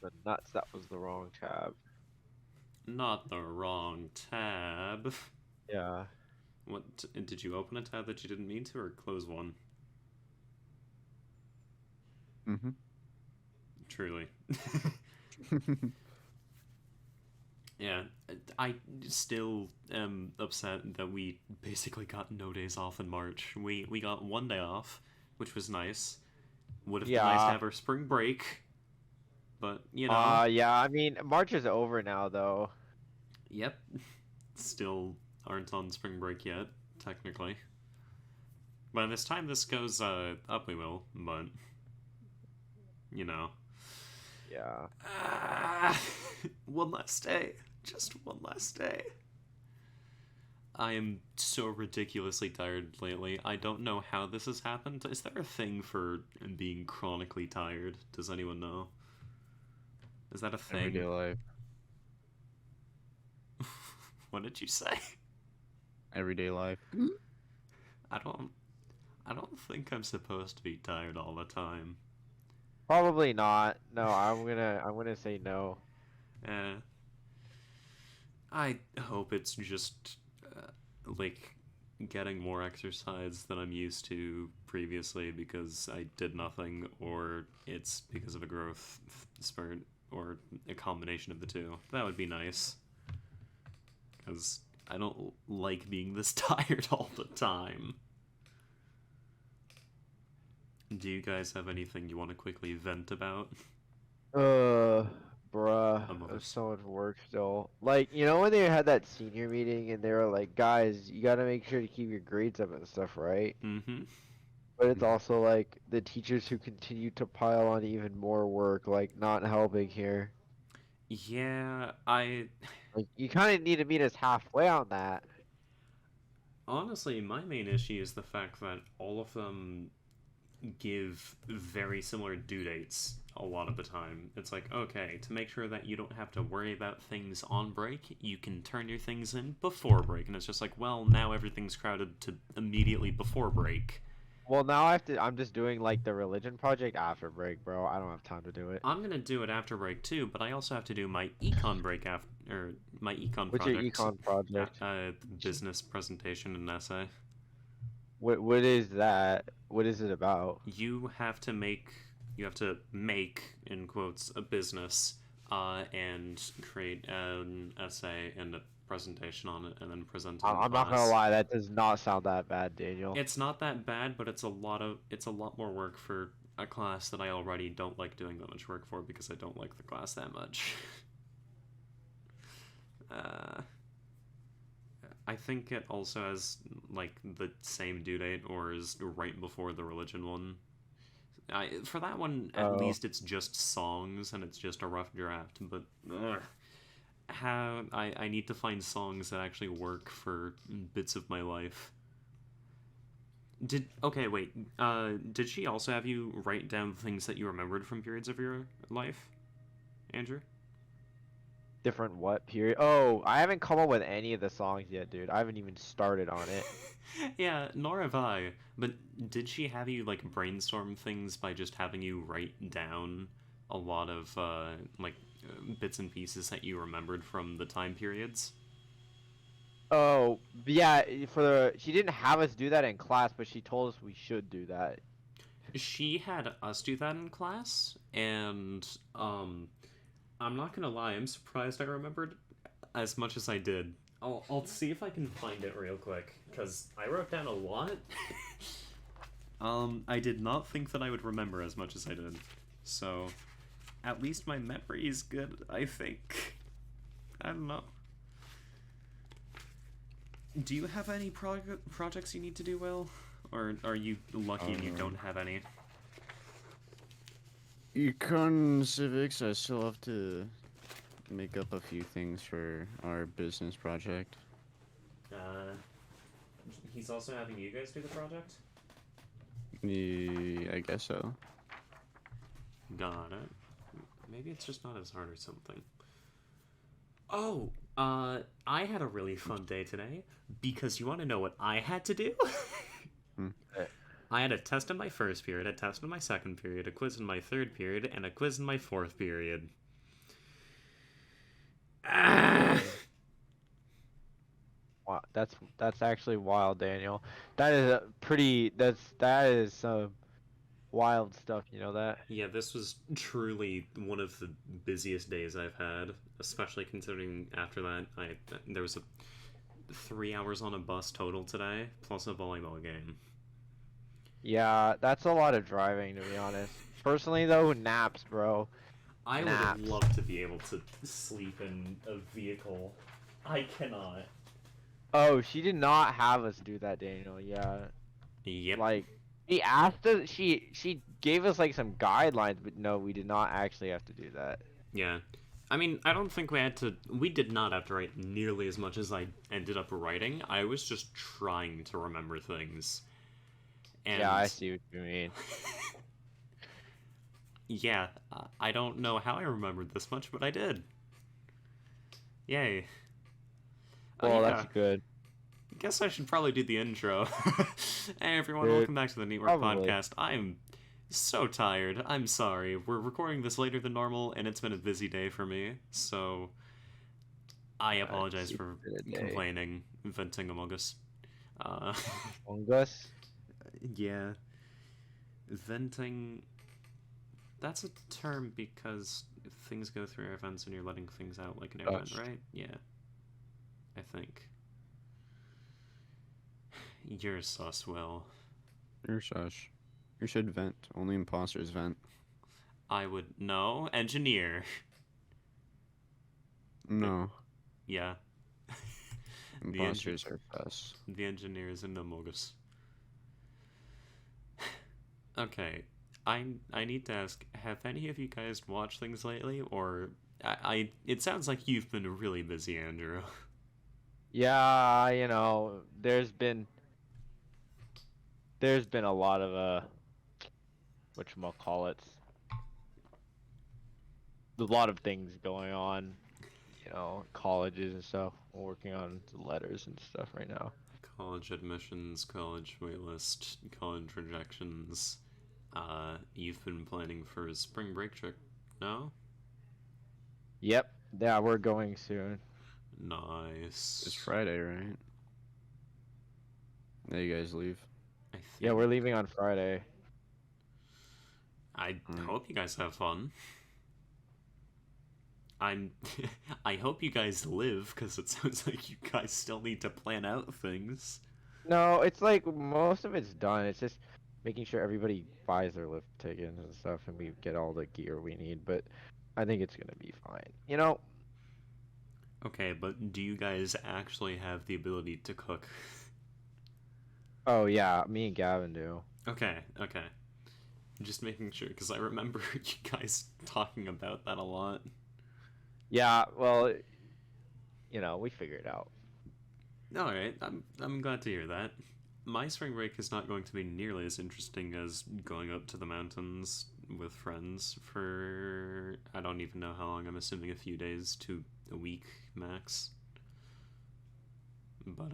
The nuts, that was the wrong tab. Not the wrong tab. Yeah. What did you open a tab that you didn't mean to, or close one? Mm-hmm. Truly. Yeah, I still am upset that we basically got no days off in March. We got 1 day off, which was nice. Would have been nice to Yeah. have our spring break, but you know, Yeah, I mean, March is over now, though. yep, still aren't on spring break yet, technically. By this time this goes up, we will, but you know. Yeah. Ah, one last day. Just one last day. I am so ridiculously tired lately. I don't know how this has happened. Is there a thing for being chronically tired? Does anyone know? Is that a Everyday thing? life. What did you say? Everyday life. I don't I don't think I'm supposed to be tired all the time. Probably not. No, I'm gonna say no. Eh, I hope it's just like getting more exercise than I'm used to previously because I did nothing, or it's because of a growth spurt, or a combination of the two. That would be nice because I don't like being this tired all the time. Do you guys have anything you want to quickly vent about? Uh, bruh, I'm there's always. so much work still. Like, you know when they had that senior meeting and they were like, guys, you gotta make sure to keep your grades up and stuff, right? Mm-hmm. But it's also like the teachers who continue to pile on even more work, like not helping here. Yeah, I Like, you kind of need to meet us halfway on that. honestly, my main issue is the fact that all of them give very similar due dates a lot of the time. It's like, okay, to make sure that you don't have to worry about things on break, you can turn your things in before break. And it's just like, well, now everything's crowded to immediately before break. Well, now I'm just doing like the religion project after break, bro. I don't have time to do it. I'm gonna do it after break too, but I also have to do my econ break after, or my econ What's your project, econ project? business presentation and essay. What is that? What is it about? You have to make, you have to make, in quotes, a business, and create an essay and a presentation on it, and then present it in I'm not gonna class. lie, that does not sound that bad, Daniel. It's not that bad, but it's a lot more work for a class that I already don't like doing that much work for because I don't like the class that much. uh, I think it also has like the same due date or is right before the religion one. For that one, at Oh, least it's just songs and it's just a rough draft. But how I need to find songs that actually work for bits of my life. Did okay wait? Did she also have you write down things that you remembered from periods of your life, Andrew? different what period? Oh, I haven't come up with any of the songs yet, dude. I haven't even started on it. Yeah, nor have I. But did she have you like brainstorm things by just having you write down a lot of bits and pieces that you remembered from the time periods? Oh, yeah, she didn't have us do that in class, but she told us we should do that. She had us do that in class, and I'm not gonna lie, I'm surprised I remembered as much as I did. I'll see if I can find it real quick because I wrote down a lot. I did not think that I would remember as much as I did, so at least my memory is good. I think. I don't know. Do you have any projects you need to do, Will? Or are you lucky and you don't Um, have any? Econ civics. I still have to make up a few things for our business project. Uh, he's also having you guys do the project? Yeah, I guess so. Got it. Maybe it's just not as hard or something. Oh, I had a really fun day today because you want to know what I had to do? Hmm. I had a test in my first period, a test in my second period, a quiz in my third period, and a quiz in my fourth period. Wow, that's actually wild, Daniel. That is a pretty. That is some wild stuff. You know that? Yeah, this was truly one of the busiest days I've had, especially considering after that there was a 3 hours on a bus total today, plus a volleyball game. Yeah, that's a lot of driving, to be honest. Personally, though, naps, bro. I would Naps. love to be able to sleep in a vehicle. I cannot. Oh, she did not have us do that, Daniel. Yeah, Yep. like she asked us. She gave us like some guidelines, but no, we did not actually have to do that. Yeah. I mean, I don't think we had to. We did not have to write nearly as much as I ended up writing. I was just trying to remember things. Yeah, I And see what you mean. yeah, I don't know how I remembered this much, but I did. Yay. Oh, Well, yeah. that's good. Guess I should probably do the intro. Hey, everyone, Dude, welcome back to the Neat Work probably. Podcast. I'm so tired. I'm sorry. We're recording this later than normal, and it's been a busy day for me, so I apologize See for for the day. complaining, venting among us. Uh, Fungus. yeah. Venting. That's a term because things go through air vents and you're letting things out like an air vent, Gosh. right? Yeah. I think. You're sus, Will. You're shush. You should vent. Only imposters vent. I would know. Engineer. No. Yeah. Imposters are sus. The engineer is an Amogus. Okay. I need to ask, have any of you guys watched things lately? Or it sounds like you've been really busy, Andrew. Yeah, there's been a lot of whatchamacallits, a lot of things going on, colleges and stuff. I'm working on the letters and stuff right now. College admissions, college waitlist, college rejections. You've been planning for a spring break trip, no? Yep. Yeah, we're going soon. Nice. It's Friday, right? There you guys leave. I Yeah, think. we're leaving on Friday. I Alright. hope you guys have fun. I'm. I hope you guys live, because it sounds like you guys still need to plan out things. No, it's like most of it's done. It's just making sure everybody buys their lift tickets and stuff, and we get all the gear we need. But I think it's gonna be fine. Okay, but do you guys actually have the ability to cook? Oh yeah, me and Gavin do. Okay, okay. Just making sure, because I remember you guys talking about that a lot. Yeah, well, we figure it out. Alright, I'm glad to hear that. My spring break is not going to be nearly as interesting as going up to the mountains with friends for I don't even know how long. I'm assuming a few days to a week max. But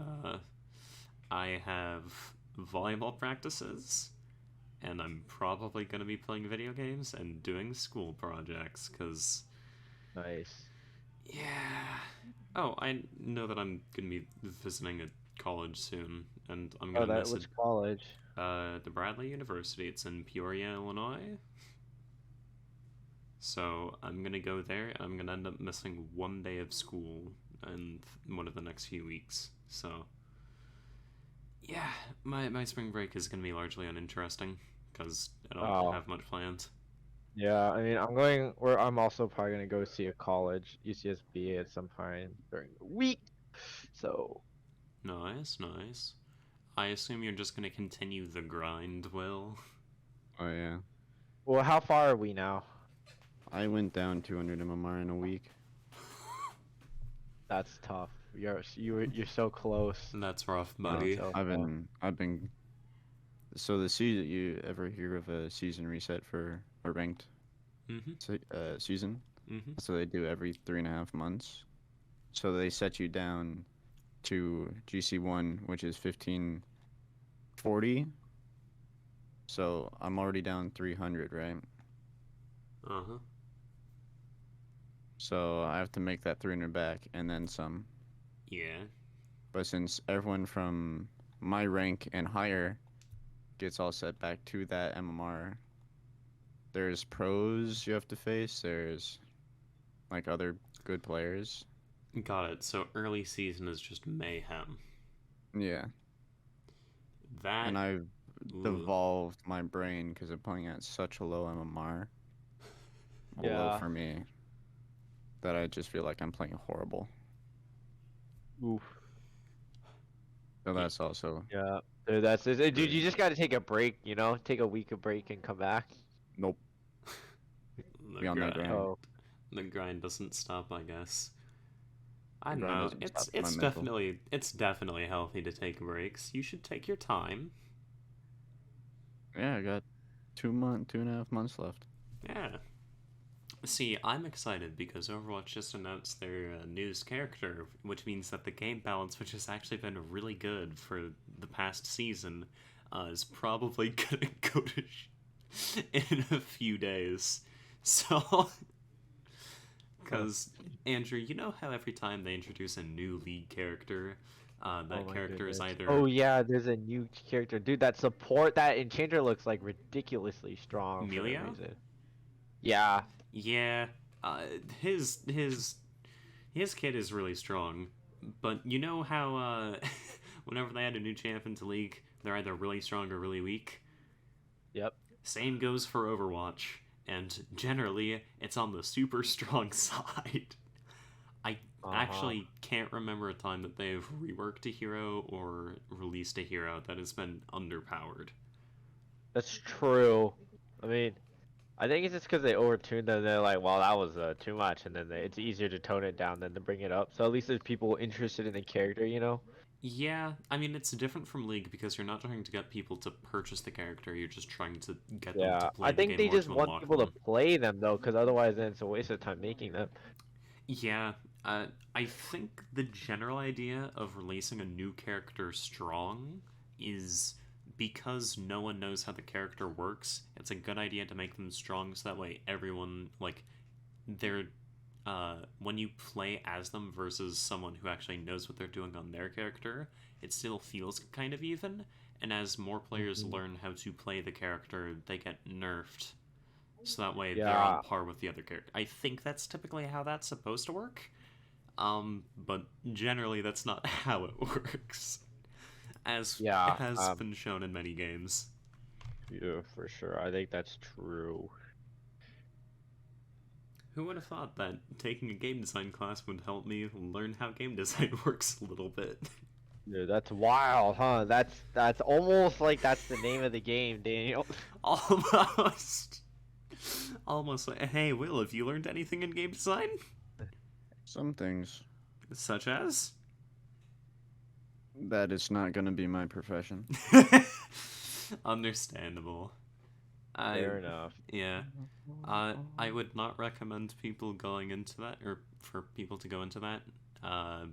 I have volleyball practices, and I'm probably going to be playing video games and doing school projects because Nice. yeah. Oh, I know that I'm going to be visiting a college soon, and I'm Oh, going to miss it. which college? The Bradley University. It's in Peoria, Illinois. So I'm gonna go there, and I'm gonna end up missing one day of school in one of the next few weeks. So yeah, my spring break is gonna be largely uninteresting because I don't Oh, have much planned. yeah. I mean, I'm also probably gonna go see a college, UCSB, at some point during the week. So, Nice, nice. I assume you're just gonna continue the grind, Will. Oh yeah. well, how far are we now? I went down 200 MMR in a week. That's tough. You're so close. That's rough, No, buddy. So far. I've been. So the season, you ever hear of a season reset for a ranked Mm-hmm. season? Mm-hmm. So they do every 3.5 months. So they set you down to GC1, which is 1540. So I'm already down 300, right? Uh-huh. So I have to make that 300 back and then some. Yeah. But since everyone from my rank and higher gets all set back to that MMR, there's pros you have to face. There's like other good players. Got it. So early season is just mayhem. Yeah. That. And I've Ooh. devolved my brain because I'm playing at such a low MMR, low Yeah. for me, that I just feel like I'm playing horrible. Oof. So that's also Yeah. Dude, that's it. Dude, really you just gotta take a break, you know? Take a week of break and come back. nope. The Be on that grind. grind. Oh, The grind doesn't stop, I guess. I The don't grind know. doesn't It's stop my it's mental. definitely healthy to take breaks. You should take your time. Yeah, I got 2.5 months left. Yeah. See, I'm excited because Overwatch just announced their newest character, which means that the game balance, which has actually been really good for the past season, is probably gonna go to in a few days. So, huh. because Andrew, you know how every time they introduce a new league character, Oh that my character is goodness. either Oh yeah, there's a new character. Dude, that support, that Enchanter looks like ridiculously strong for some Emilio. reason. Yeah. Yeah, uh, his his his kid is really strong, but you know how whenever they add a new champ into League, they're either really strong or really weak. Yep. Same goes for Overwatch, and generally it's on the super strong side. I Uh-huh. actually can't remember a time that they've reworked a hero or released a hero that has been underpowered. That's true. I mean, I think it's just because they overtuned them. They're like, well, that was too much, and then it's easier to tone it down than to bring it up. So at least there's people interested in the character, you know? Yeah, I mean, it's different from League because you're not trying to get people to purchase the character, you're just trying to get them to Yeah. I play the think game they more just to want unlock people to them. play them though, because otherwise then it's a waste of time making them. Yeah, I think the general idea of releasing a new character strong is because no one knows how the character works. It's a good idea to make them strong so that way everyone, like, they're when you play as them versus someone who actually knows what they're doing on their character, it still feels kind of even. And as more players Mhm. learn how to play the character, they get nerfed. So that way they're on Yeah. par with the other character. I think that's typically how that's supposed to work. But generally that's not how it works. As Yeah. has been shown in many games. Yeah, for sure. I think that's true. Who would have thought that taking a game design class would help me learn how game design works a little bit? Dude, that's wild, huh? That's almost like that's the name of the game, Daniel. Almost. Almost like, hey, Will, have you learned anything in game design? Some things Such as? that it's not gonna be my profession. Understandable. I, Fair enough. yeah. I would not recommend people going into that, or for people to go into that,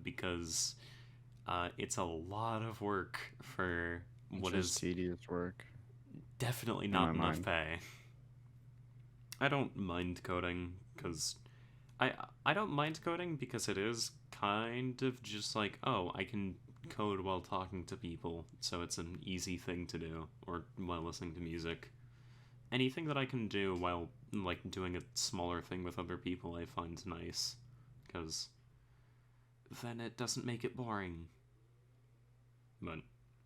because it's a lot of work for It's what just is tedious work definitely in my not enough mind. pay. I don't mind coding because I I don't mind coding because it is kind of just like, oh, I can code while talking to people, so it's an easy thing to do, or while listening to music. Anything that I can do while like doing a smaller thing with other people, I find nice, because then it doesn't make it boring. But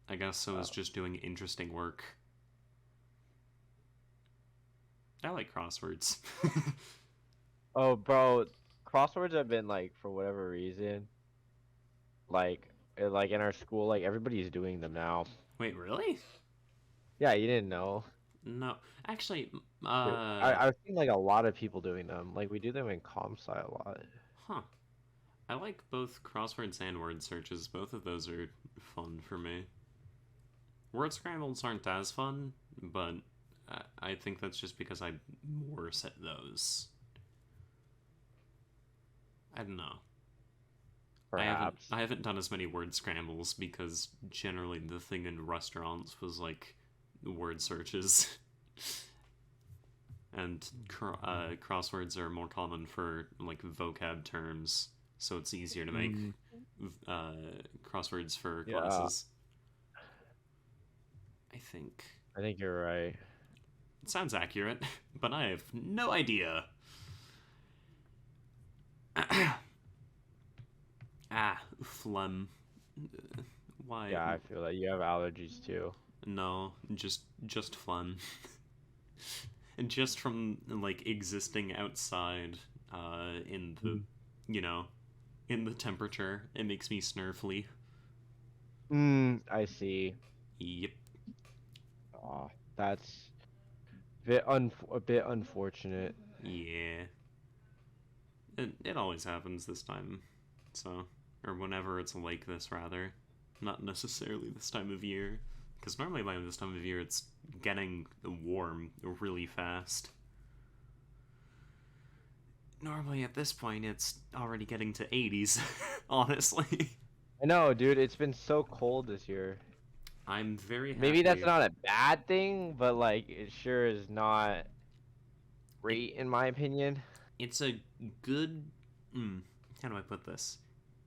I guess so is Uh, just doing interesting work. I like crosswords. oh, bro, crosswords have been like for whatever reason, like in our school, like everybody's doing them now. Wait, really? Yeah, you didn't know. No, actually, Dude, I've seen like a lot of people doing them. Like we do them in comp sci a lot. huh. I like both crosswords and word searches. Both of those are fun for me. Word scrambles aren't as fun, but I think that's just because I'm worse at those. I don't know. Perhaps. I haven't done as many word scrambles because generally the thing in restaurants was like word searches. and crosswords are more common for like vocab terms, so it's easier to make Mm, uh, crosswords for yeah, classes. I think I think you're right. it sounds accurate, but I have no idea. Phlegm. Why? Yeah, I feel like you have allergies too. No, just phlegm. And just from like existing outside, in the, Mm. you know, in the temperature, it makes me snurfly. I see. Yep. Oh, that's a bit unfortunate. Yeah. It always happens this time, so, or whenever it's like this, rather, not necessarily this time of year, because normally by this time of year it's getting warm really fast. Normally at this point it's already getting to 80s, honestly. I know, dude. It's been so cold this year. I'm very Maybe that's happy. not a bad thing, but like it sure is not It great in my opinion. it's a good. Mm, how do I put this?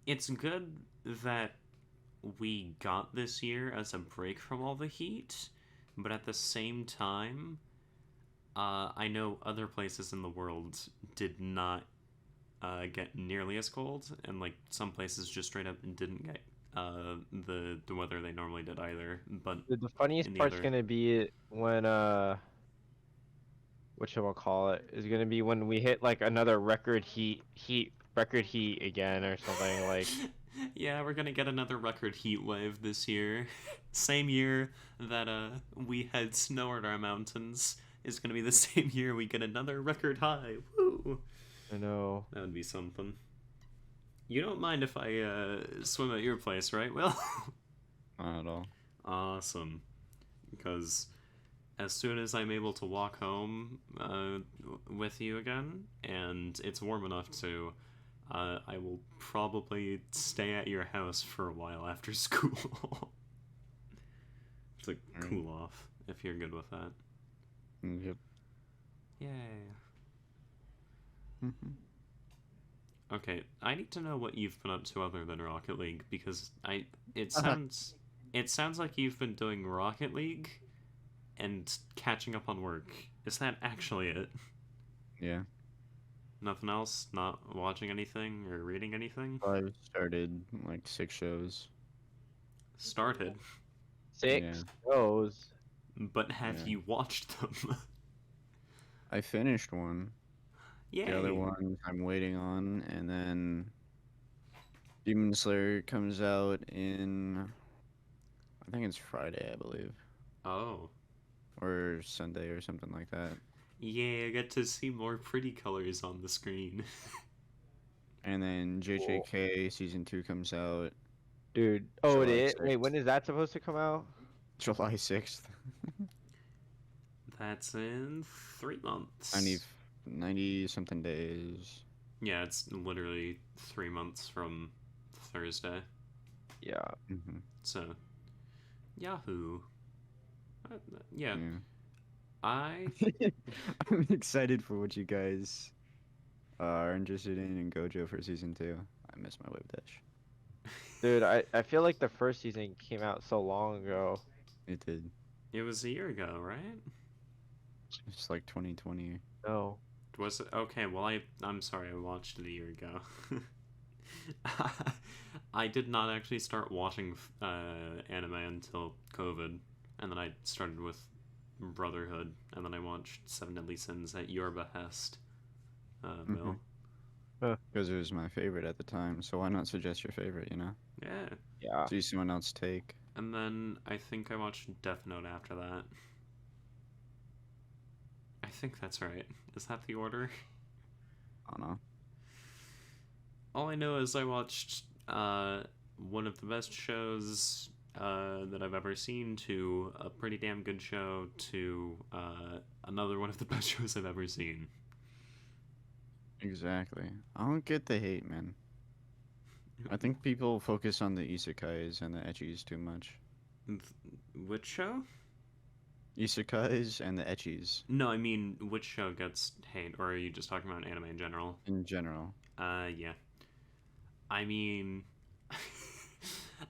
It's good that we got this year as a break from all the heat, but at the same time, I know other places in the world did not get nearly as cold, and like some places just straight up didn't get the weather they normally did either. But The in funniest the part's other, gonna be when whatchamacallit is gonna be when we hit like another record heat again or something like. yeah, we're gonna get another record heat wave this year. Same year that we had snow at our mountains is gonna be the same year we get another record high. Woo! I know. That would be something. You don't mind if I swim at your place, right, Will? Not at all. Awesome. Because as soon as I'm able to walk home with you again, and it's warm enough to, I will probably stay at your house for a while after school to Alright. cool off, if you're good with that. Yep. Yay. Mhm. Okay, I need to know what you've been up to other than Rocket League because it Uh-huh. sounds like you've been doing Rocket League and catching up on work. Is that actually it? Yeah. Nothing else? Not watching anything or reading anything? I've started like 6 shows. Started, Yeah. 6 shows. but have Yeah. you watched them? I finished one. The other Yay! one I'm waiting on, and then Demon Slayer comes out in I think it's Friday, I believe, Oh. or Sunday or something like that. Yeah, I get to see more pretty colors on the screen. And then Cool. JJK season 2 comes out Dude. Oh, it July is? Wait, 6th. when is that supposed to come out? July 6th. That's in 90,3 months. 90 something days. Yeah, it's literally 3 months from Thursday. Yeah. Hmm. So, Yahoo. Yeah, Yeah. I. I'm excited for what you guys are interested in Gojo for season 2. I miss my web dash. Dude, I feel like the first season came out so long ago. It did. It was a year ago, right? It's like 2020. No. Was it? Okay, well, I'm sorry, I watched it a year ago. I did not actually start watching anime until COVID, and then I started with Brotherhood, and then I watched Seven Deadly Sins at your behest, Mill. Because it was my favorite at the time, so why not suggest your favorite, you know? Yeah. Yeah. See someone else take. And then I think I watched Death Note after that. I think that's right. Is that the order? I don't know. All I know is I watched one of the best shows that I've ever seen to a pretty damn good show to another one of the best shows I've ever seen. Exactly. I don't get the hate, man. I think people focus on the isekais and the ecchis too much. Which show? Isekais and the ecchis No, I mean, which show gets hate, or are you just talking about anime in general? in general. Yeah. I mean,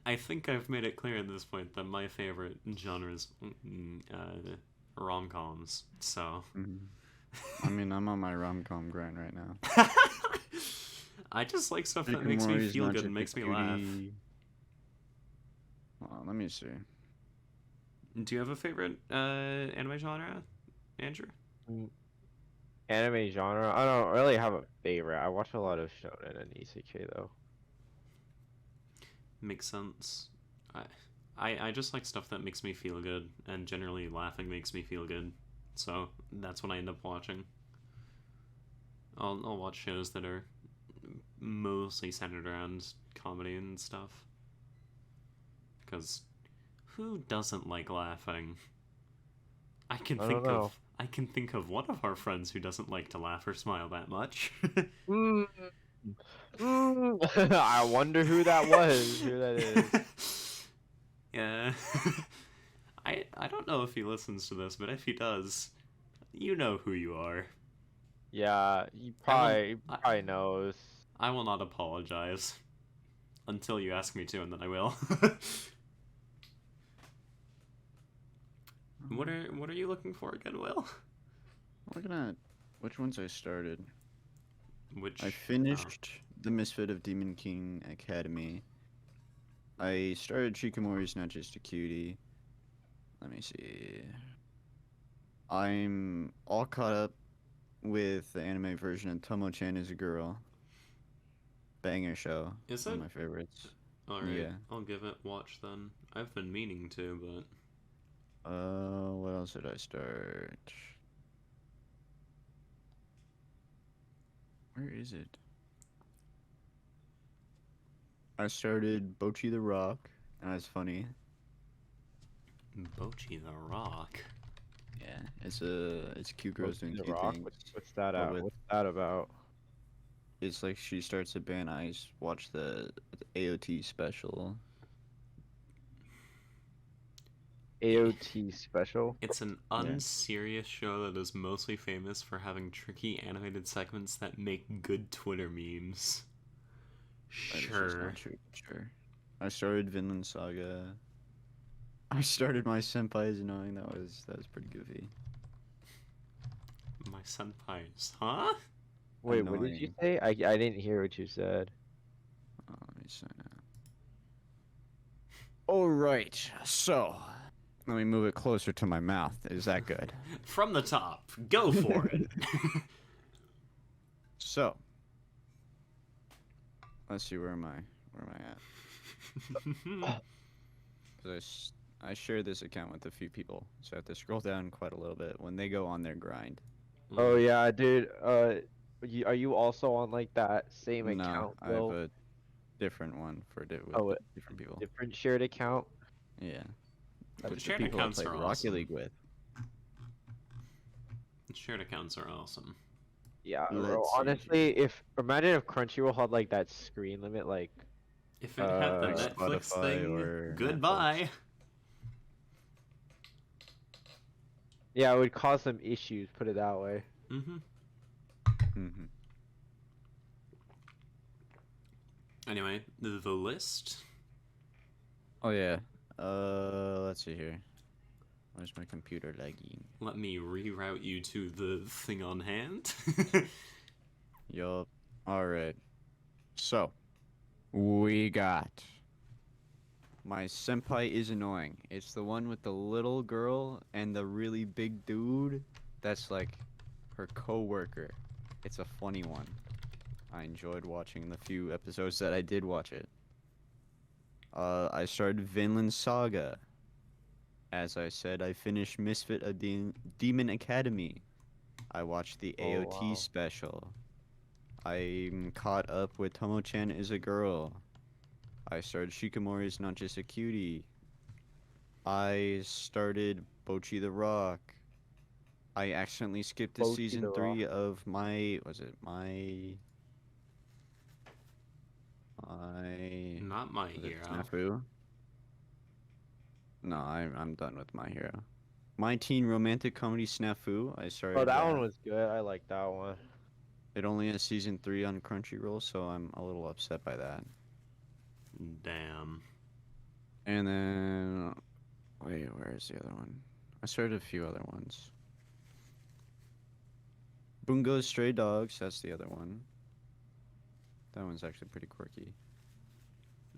I think I've made it clear at this point that my favorite genres, rom-coms. So, Mhm. I mean, I'm on my rom-com grind right now. I just like stuff that Rick and makes me Morty's feel not good just and a makes me laugh. cutie. Let me see. Do you have a favorite anime genre, Andrew? Mm, Anime genre? I don't really have a favorite. I watch a lot of shonen and isekai though. Makes sense. I, I just like stuff that makes me feel good, and generally laughing makes me feel good. So that's what I end up watching. I'll watch shows that are mostly centered around comedy and stuff. Because who doesn't like laughing? I can I don't think of know. I can think of one of our friends who doesn't like to laugh or smile that much. Mm, I wonder who that was. Who that is? Yeah. I don't know if he listens to this, but if he does, you know who you are. Yeah, I will he probably knows. I will not apologize until you ask me to, and then I will. What are you looking for again, Will? Looking at which ones I started. Which I finished The Misfit of Demon King Academy. I started Shikamori's Not Just a Cutie. Let me see. I'm all caught up with the anime version of Tomo-chan is a Girl. Banger show. is One it? of my favorites. All right, Yeah. I'll give it watch then. I've been meaning to, but What else did I start? Where is it? I started Bochi the Rock, and it's funny. Bochi the Rock. Yeah, it's cute girls doing The cute Rock. things, What's that but at? with What's that about? it's like she starts a band. Watch the AOT special. AOT special. It's an Yeah, unserious show that is mostly famous for having tricky animated segments that make good Twitter memes. that is just Sure. not true. Sure. I started Vinland Saga. I started My Senpai is Annoying. That was pretty goofy. My senpais. Huh? Wait, what did you Annoying. say? I didn't hear what you said. Let me sign out. All right, so let me move it closer to my mouth. Is that good? From the top. Go for it. So, let's see, where am I? Where am I at? Because I share this account with a few people, so I have to scroll down quite a little bit when they go on their grind. Oh yeah, dude. Are you also on like that same No, account I have though? a different one for with Oh, a different people. different shared account. Yeah, That's with the Shared people I accounts play are Rocket awesome. League with. Shared accounts are awesome. Yeah, bro. Let's see here. Honestly, if imagine if Crunchyroll had like that screen limit, like If it had the Like Netflix Spotify thing, or goodbye. yeah, it would cause some issues. Put it that way. Mm-hmm. hmm Anyway, the list. Oh yeah. Let's see here. Where's my computer lagging? Let me reroute you to the thing on hand. Yup. All right. So we got My Senpai is Annoying. It's the one with the little girl and the really big dude. That's like her co-worker. It's a funny one. I enjoyed watching the few episodes that I did watch it. I started Vinland Saga. As I said, I finished Misfit of Demon Academy. I watched the Oh AOT wow. special. I'm caught up with Tomo-chan is a Girl. I started Shikamori's Not Just a Cutie. I started Bochi the Rock. I accidentally skipped to Bochi season the Rock. 3 of my Not my was it hero. Snafu? No, I'm done with My Hero. My Teen Romantic Comedy Snafu. I started. Oh, that one was good. I like that one. It only has season 3 on Crunchyroll, so I'm a little upset by that. Damn. And then, wait, where's the other one? I started a few other ones. Bungo's Stray Dogs. That's the other one. That one's actually pretty quirky.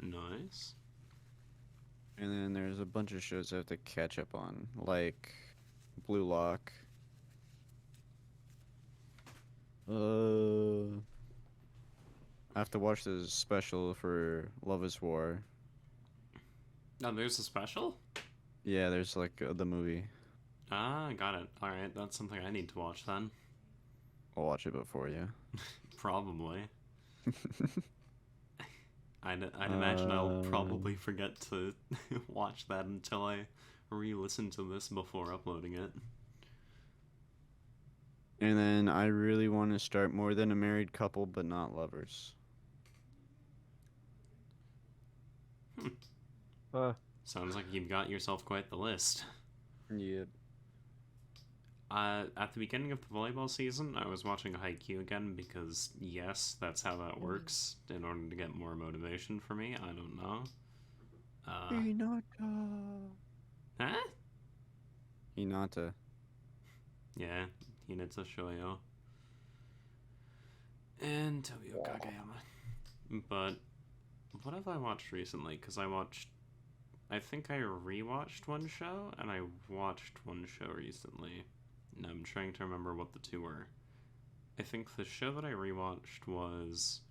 Nice. And then there's a bunch of shows I have to catch up on, like Blue Lock. I have to watch the special for Love is War. Oh, there's a special? Yeah, there's like the movie. Ah, got it. Alright, that's something I need to watch then. I'll watch it before you. Probably. I'd imagine I'll probably forget to watch that until I re-listen to this before uploading it. And then I really want to start More Than a Married Couple, but Not Lovers. Sounds like you've got yourself quite the list. Yep. At the beginning of the volleyball season, I was watching Haikyuu again because, yes, that's how that works in order to get more motivation for me. I don't know. Huh? Hinata. Yeah, Hinata Shoyo. And Toyo Kageyama. But what have I watched recently? Because I think I rewatched one show, and I watched one show recently. And I'm trying to remember what the two were. I think the show that I rewatched was...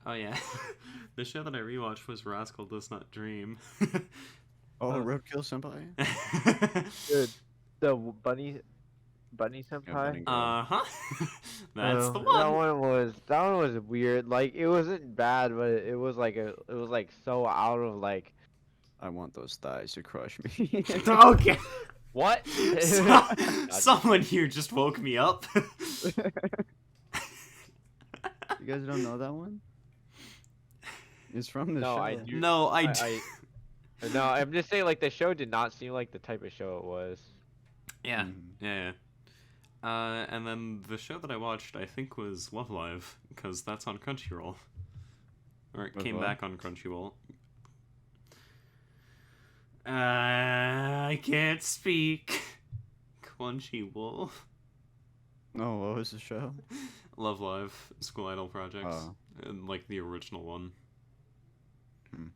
Oh yeah, the show that I rewatched was Rascal Does Not Dream. Oh, Roadkill Senpai? Dude, the bunny senpai. Bunny Girl. Uh-huh. That's the That one. one was weird. Like it wasn't bad, but it was like so out of like I want those thighs to crush me. Okay. what? Someone here just woke me up. You guys don't know that one? It's from the No, show. I do. No, No, I'm just saying like the show did not seem like the type of show it was. Yeah, Mhm. yeah. And then the show that I watched, I think, was Love Live, because that's on Crunchyroll. Or it came what? back on Crunchyroll. I can't speak. Crunchyroll. Oh, what was the show? Love Live, School Idol Project. Oh. And, like, the original one. Hmm.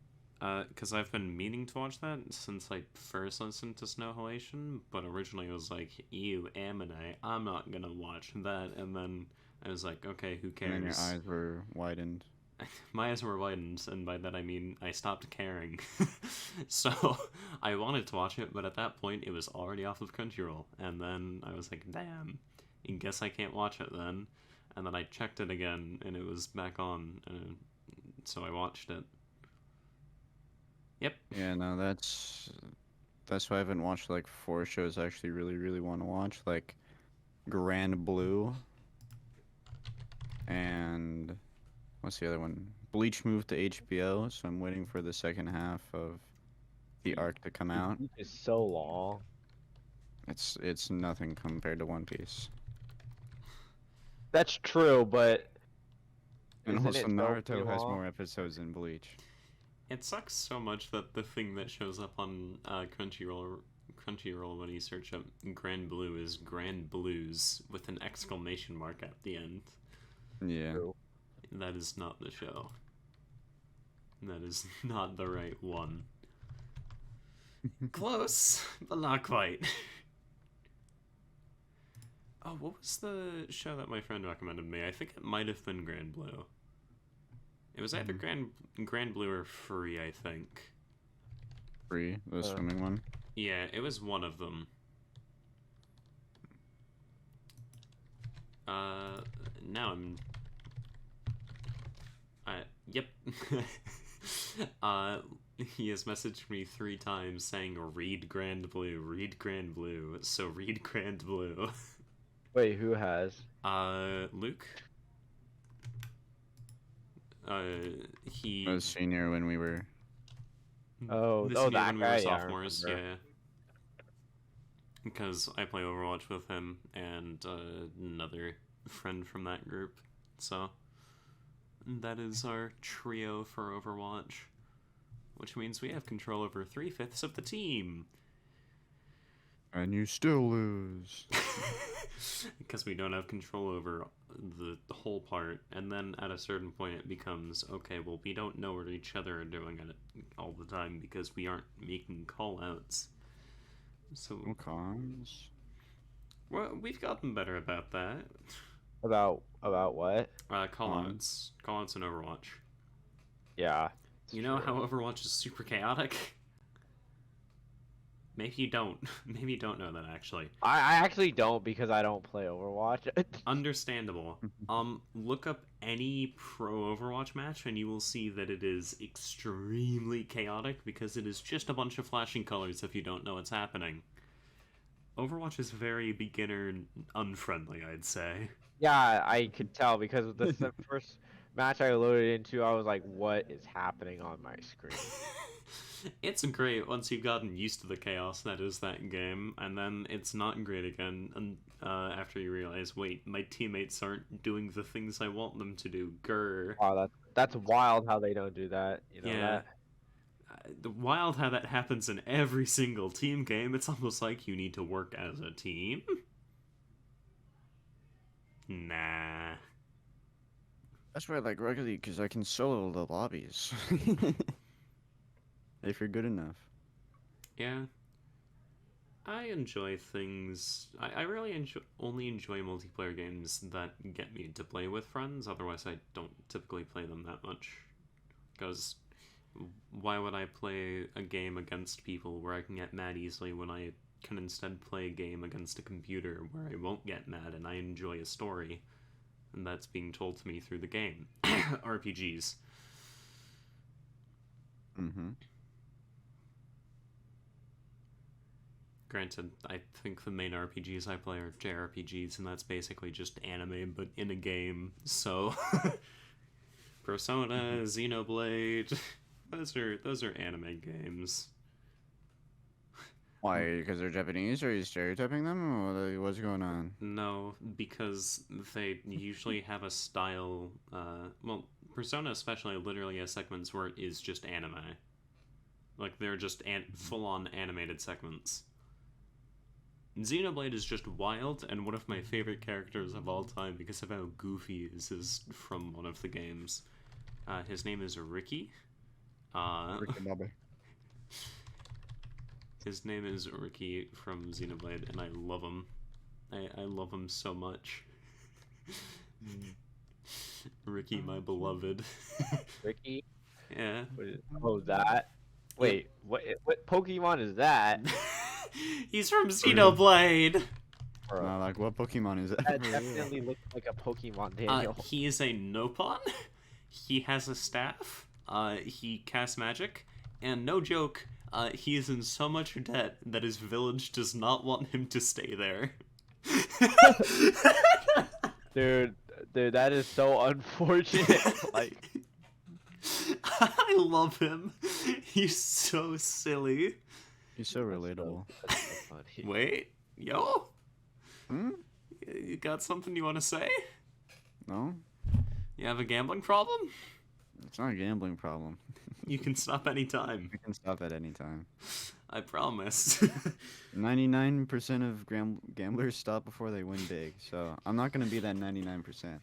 Because I've been meaning to watch that since I first listened to Snow Halation, but originally it was like, ew, anime, I'm not gonna watch that, and then I was like, okay, who cares? And then your eyes were widened. My eyes were widened, and by that I mean I stopped caring. So, I wanted to watch it, but at that point it was already off of Crunchyroll, and then I was like, damn, I guess I can't watch it then. And then I checked it again, and it was back on, and so I watched it. Yep. Yeah, no, that's why I haven't watched like 4 shows I actually really want to watch, like Grand Blue and what's the other one? Bleach moved to HBO, so I'm waiting for the second half of the arc to come out. It's so long. It's nothing compared to One Piece. That's true, but And isn't also it so Naruto has long? more episodes than Bleach. It sucks so much that the thing that shows up on Crunchyroll when you search up Grand Blue is Grand Blues with an exclamation mark at the end. Yeah. True. That is not the show. That is not the right one. Close, but not quite. Oh, what was the show that my friend recommended me? I think it might have been Grand Blue. It was either Grand Blue or Free, I think. Free, the swimming one. Yeah, it was one of them. Now I'm... Yep. He has messaged me 3 times saying, read Grand Blue, read Grand Blue, so read Grand Blue. Wait, who has? Luke? He... I was senior when we were... Oh, This oh, year that when we guy. were Yeah, I sophomores, remember. yeah. because I play Overwatch with him and another friend from that group. So that is our trio for Overwatch, which means we have control over 3/5 of the team. And you still lose. Because we don't have control over the whole part, and then at a certain point it becomes, okay, well, we don't know what each other are doing at it all the time because we aren't making call-outs. So, Cons. well, we've gotten better about that. About what? Call-outs. Call-outs in Overwatch. Yeah. You know true. how Overwatch is super chaotic? Maybe you don't. Maybe you don't know that, actually. I actually don't because I don't play Overwatch. Understandable. Look up any pro Overwatch match and you will see that it is extremely chaotic because it is just a bunch of flashing colors if you don't know what's happening. Overwatch is very beginner unfriendly, I'd say. Yeah, I could tell because the first match I loaded into, I was like, "What is happening on my screen?" It's great once you've gotten used to the chaos that is that game, and then it's not great again after you realize, wait, my teammates aren't doing the things I want them to do. Grr. Wow, that's wild how they don't do that. You know Yeah. that? The wild how that happens in every single team game. It's almost like you need to work as a team. Nah. That's why I like Rocket League, because I can solo the lobbies. If you're good enough. Yeah. I enjoy things. I really only enjoy multiplayer games that get me to play with friends. Otherwise, I don't typically play them that much. Because why would I play a game against people where I can get mad easily when I can instead play a game against a computer where I won't get mad and I enjoy a story, and that's being told to me through the game. RPGs. Mm-hmm. Granted, I think the main RPGs I play are JRPGs, and that's basically just anime, but in a game. So, Persona, Xenoblade, those are anime games. Why? Because they're Japanese? Are you stereotyping them? Or what's going on? No, because they usually have a style. Well, Persona especially literally has segments where it is just anime. Like they're just full-on animated segments. Xenoblade is just wild and one of my favorite characters of all time because of how goofy he is from one of the games. His name is Ricky. Ricky Bobby. His name is Ricky from Xenoblade, and I love him. I love him so much. Ricky, my beloved. Ricky? Yeah. Oh, that? Wait, what Pokemon is that? He's from Xenoblade! No, like, what Pokemon is that? That definitely looks like a Pokemon, Daniel. He is a Nopon. He has a staff. He casts magic. And no joke, he is in so much debt that his village does not want him to stay there. Dude, that is so unfortunate. Like, I love him. He's so silly. He's so relatable. that's so funny. Wait, yo? Hmm? You got something you want to say? No? You have a gambling problem? It's not a gambling problem. You can stop anytime. We can stop at any time. I promise. 99% of gamblers stop before they win big, so I'm not going to be that 99%.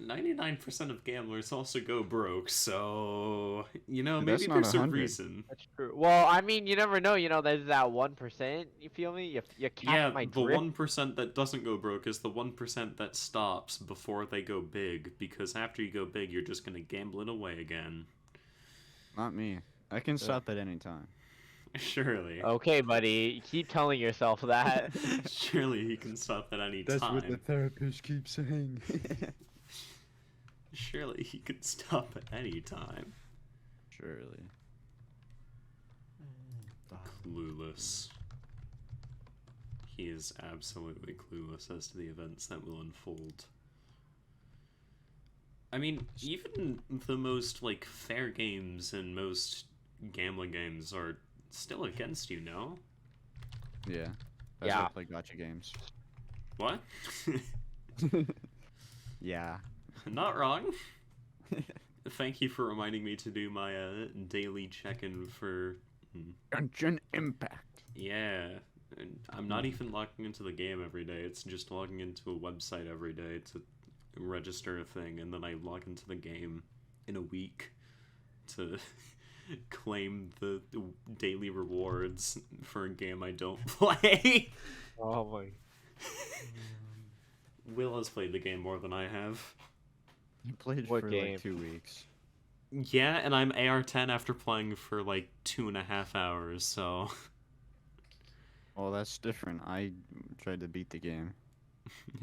99% of gamblers also go broke, so you know, That's maybe not there's a 100. reason. That's true. Well, I mean, you never know. You know, there's that 1%. You feel me? You catch Yeah, my the drift. 1% that doesn't go broke is the 1% that stops before they go big, because after you go big, you're just gonna gamble it away again. Not me. I can stop at any time. Surely. Okay, buddy. You keep telling yourself that. Surely he can stop at any time. therapist keeps saying. Surely he can stop at any time. Surely. Clueless. He is absolutely clueless as to the events that will unfold. I mean, even the most, like, fair games and most gambling games are still against you, no? Yeah. That's why I Yeah. play gacha games. What? Yeah. Not wrong. Thank you for reminding me to do my daily check-in for. Genshin Impact. Yeah. And I'm not even logging into the game every day. It's just logging into a website every day to register a thing, and then I log into the game in a week to claim the daily rewards for a game I don't play. Oh my. Will has played the game more than I have. You played What for game? like 2 weeks. Yeah, and I'm AR10 after playing for like 2.5 hours, so. Well, that's different. I tried to beat the game.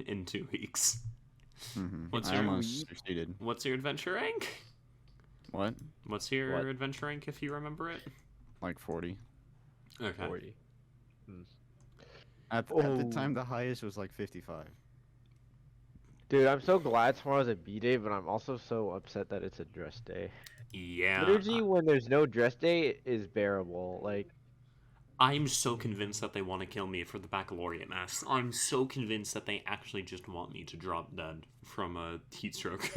In 2 weeks. I almost succeeded. What's your adventure rank? What? What's your What? adventure rank if you remember it? Like 40. Okay. 40. At the time, the highest was like 55. Dude, I'm so glad tomorrow's a B day, but I'm also so upset that it's a dress day. Yeah. Liturgy, when there's no dress day, is bearable. Like, I'm so convinced that they want to kill me for the baccalaureate mass. I'm so convinced that they actually just want me to drop dead from a heat stroke.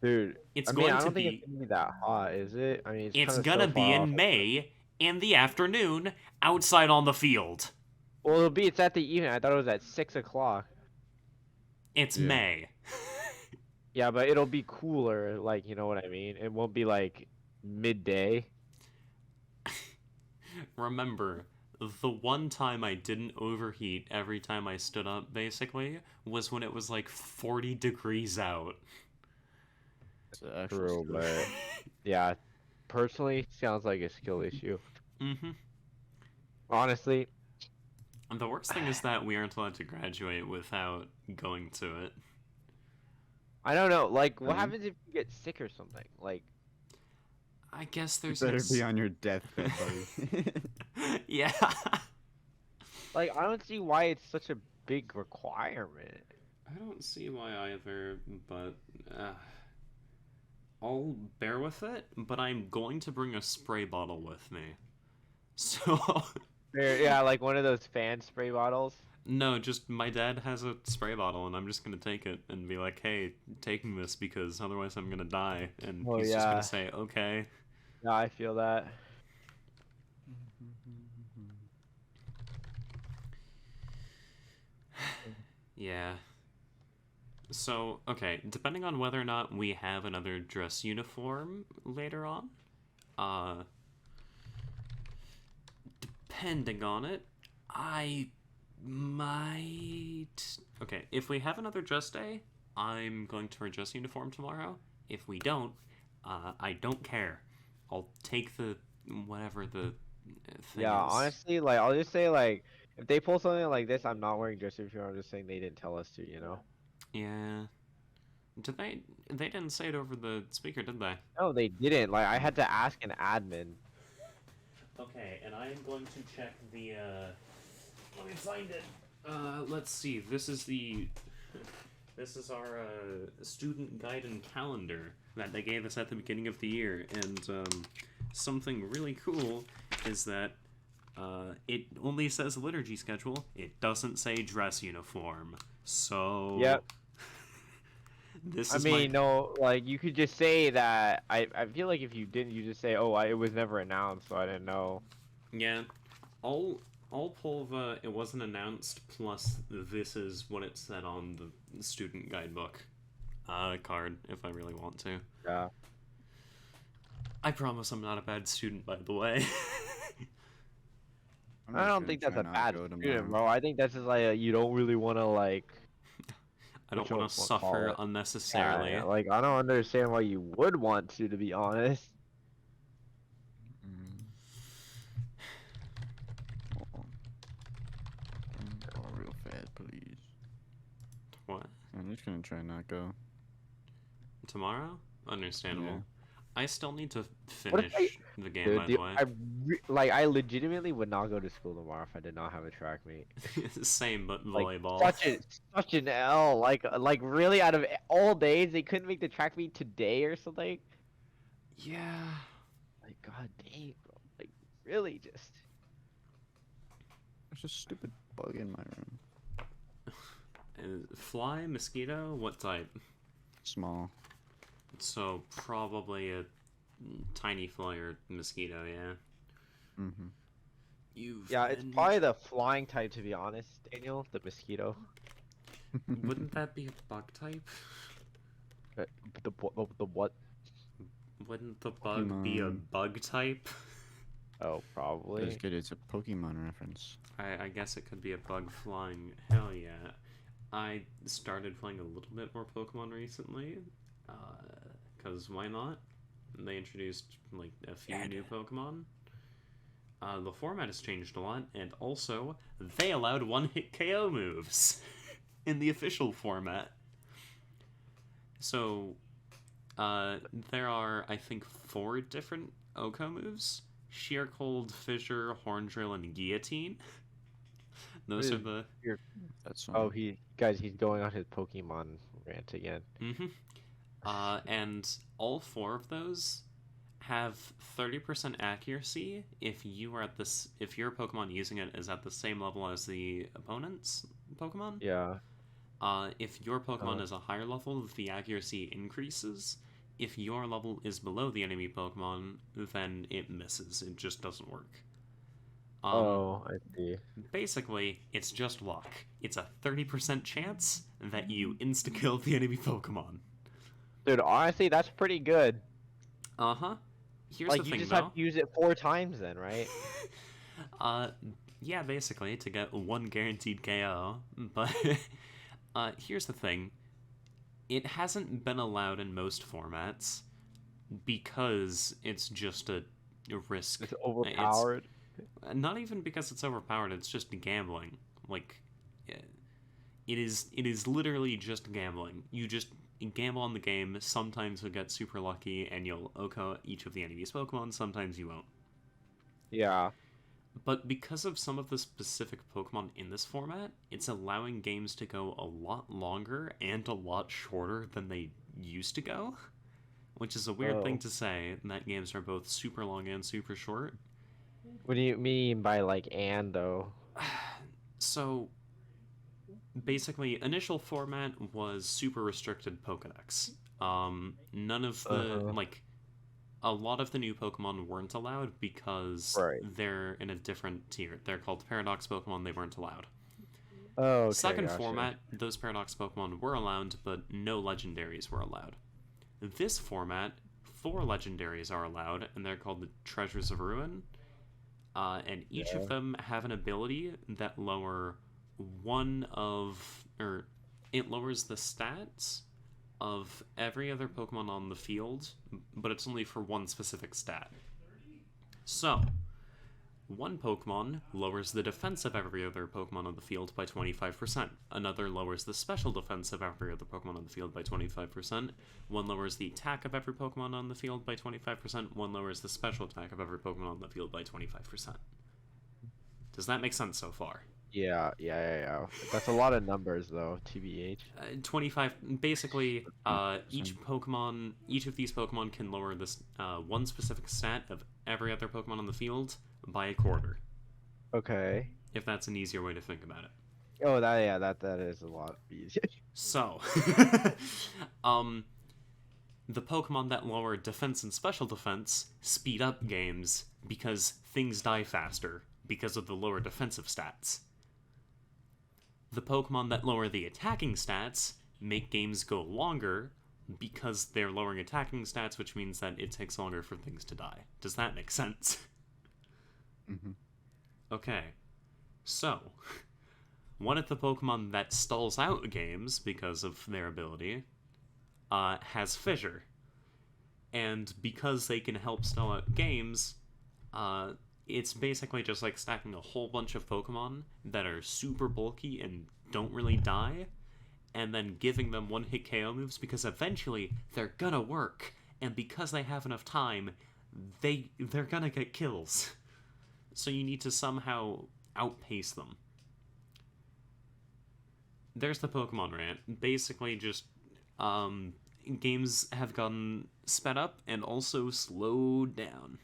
dude, It's I mean, going I to don't think be. it's gonna be that hot, is it? I mean, It's kind of gonna so be far off. in May in the afternoon outside on the field. Well, it's at the evening. I thought it was at 6 o'clock. It's Yeah. May. Yeah, but it'll be cooler. Like, you know what I mean? It won't be like midday. Remember, the one time I didn't overheat every time I stood up, basically, was when it was like 40 degrees out. It's an actual True, skill. but yeah, personally, sounds like a skill issue. Mm-hmm. Honestly, And the worst thing is that we aren't allowed to graduate without going to it. I don't know. Like, what Really? happens if you get sick or something? Like, I guess You there's better be on your deathbed, buddy. Yeah. I don't see why it's such a big requirement. I don't see why either, but I'll bear with it, but I'm going to bring a spray bottle with me. So Yeah, like one of those fan spray bottles. no, just my dad has a spray bottle, and I'm just gonna take it and be like, "Hey, taking this because otherwise I'm gonna die." And Oh, he's just yeah. gonna say, "Okay." Yeah, I feel that. Yeah. So, okay, depending on whether or not we have another dress uniform later on, depending on it, I might. Okay, if we have another dress day, I'm going to wear dress uniform tomorrow. If we don't, I don't care. I'll take the whatever the thing Yeah, is. honestly, like I'll just say like if they pull something like this, I'm not wearing dress uniform. I'm just saying they didn't tell us to, you know. Yeah. Did they? They didn't say it over the speaker, did they? No, they didn't. Like I had to ask an admin. Okay, and I am going to check the, let me find it. Let's see, this is our, student guide and calendar that they gave us at the beginning of the year, and, something really cool is that, it only says liturgy schedule, it doesn't say dress uniform, so... Yep. This I is mean, no, like you could just say that. I feel like if you didn't, you just say, "Oh, it was never announced, so I didn't know." Yeah, I'll pull the it wasn't announced plus this is what it said on the student guidebook card if I really want to. Yeah. I promise I'm not a bad student, by the way. I'm I just don't gonna think that's try a not bad go tomorrow. student, bro. I think that's just like you don't really want to like. I don't want to What you call suffer it. unnecessarily. Yeah, like I don't understand why you would want to be honest. Hold on. Go real fast, please. What? I'm just gonna try not go. Tomorrow? Understandable. Yeah. I still need to What if finish the game, Dude, by the way. I legitimately would not go to school tomorrow if I did not have a track meet. Same, but Like, volleyball. such an L. Like really, out of all days, they couldn't make the track meet today or something. Yeah. Like, god dang, bro. Like, really, just. There's a stupid bug in my room. Fly, mosquito, what type? Small. So probably a tiny fly or mosquito, yeah. Mm-hmm. Yeah, it's probably the flying type, to be honest, Daniel. The mosquito. Wouldn't that be a bug type? Uh, the what? Wouldn't the bug be a Pokemon. bug type? Oh, That's probably. good. It's a Pokemon reference. I guess it could be a bug flying. Hell yeah. I started playing a little bit more Pokemon recently. Because why not? They introduced, like, a few new Pokemon. The format has changed a lot, and also, they allowed one-hit KO moves in the official format. So, there are, I think, 4 different Oko moves. Sheer Cold, Fissure, Horn Drill, and Guillotine. Those are the... That's Oh, he's going on his Pokemon rant again. Mm-hmm. And all 4 of those have 30% accuracy if you are at this if your Pokemon using it is at the same level as the opponent's Pokemon. Yeah. If your Pokemon is a higher level, the accuracy increases. If your level is below the enemy Pokemon, then it misses. It just doesn't work. Oh, I see. Basically, it's just luck. It's a 30% chance that you insta-kill the enemy Pokemon. Dude, honestly, that's pretty good. Uh-huh. Here's Like, the you thing, just though. have to use it 4 times then, right? Yeah, basically, to get 1 guaranteed KO. But, here's the thing. It hasn't been allowed in most formats because it's just a risk. It's overpowered. Not even because it's overpowered, it's just gambling. Like, it is literally just gambling. You just gamble on the game, sometimes you'll get super lucky and you'll Oko each of the enemy's Pokemon, sometimes you won't. Yeah. But because of some of the specific Pokemon in this format, it's allowing games to go a lot longer and a lot shorter than they used to go. Which is a weird thing to say, that games are both super long and super short. What do you mean by, like, and, though? So, basically, initial format was super restricted Pokedex. None of the, like, a lot of the new Pokemon weren't allowed because they're in a different tier. They're called Paradox Pokemon, they weren't allowed. Oh, okay, Second gotcha. format, those Paradox Pokemon were allowed, but no legendaries were allowed. This format, 4 legendaries are allowed, and they're called the Treasures of Ruin. And each of them have an ability that it lowers the stats of every other Pokemon on the field, but it's only for one specific stat. So, one Pokemon lowers the defense of every other Pokemon on the field by 25%. Another lowers the special defense of every other Pokemon on the field by 25%. One lowers the attack of every Pokemon on the field by 25%. One lowers the special attack of every Pokemon on the field by 25%. Does that make sense so far? Yeah. That's a lot of numbers, though, TBH. 25. Basically, each of these Pokemon can lower this one specific stat of every other Pokemon on the field by a quarter. Okay. If that's an easier way to think about it. Oh, that is a lot easier. So, the Pokemon that lower defense and special defense speed up games because things die faster because of the lower defensive stats. The Pokemon that lower the attacking stats make games go longer because they're lowering attacking stats, which means that it takes longer for things to die. Does that make sense? Mm-hmm. Okay. So, one of the Pokemon that stalls out games because of their ability has Fissure. And because they can help stall out games, it's basically just like stacking a whole bunch of Pokemon that are super bulky and don't really die, and then giving them one-hit KO moves because eventually they're gonna work, and because they have enough time, they're gonna get kills. So you need to somehow outpace them. There's the Pokemon rant. Basically just, games have gotten sped up and also slowed down.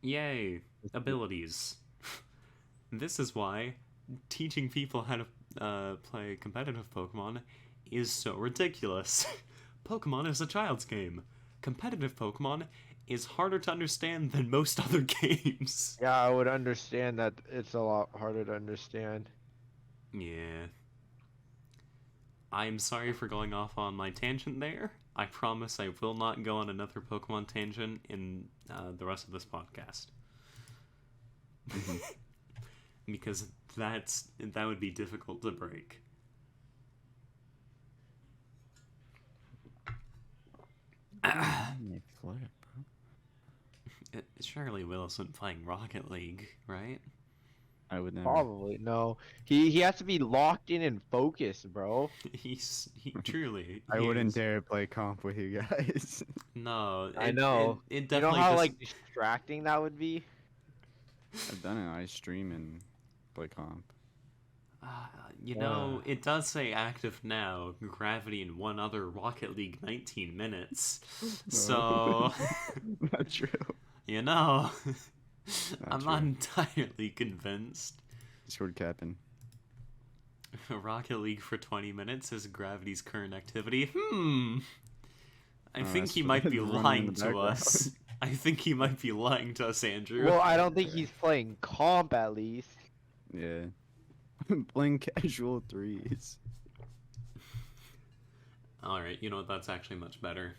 Yay. Abilities. This is why teaching people how to play competitive Pokemon is so ridiculous. Pokemon is a child's game. Competitive Pokemon is harder to understand than most other games. Yeah, I would understand that it's a lot harder to understand. Yeah. I'm sorry for going off on my tangent there. I promise I will not go on another Pokemon tangent in the rest of this podcast. Because that would be difficult to break. Surely Will isn't playing Rocket League, right? I would never. Probably no. He has to be locked in and focused, bro. He truly. I he wouldn't is. dare play comp with you guys. No, I know. It You know definitely how like distracting that would be? I've done it. I stream and play comp. You know, it does say active now, Gravity and one other Rocket League 19 minutes. So, Not true. you know, I'm true. not entirely convinced. Discord capping. Rocket League for 20 minutes is Gravity's current activity. I think he that's might be running in lying the to background. us. I think he might be lying to us, Andrew. Well, I don't think he's playing comp at least. Yeah. Playing casual threes. Alright, you know what? That's actually much better.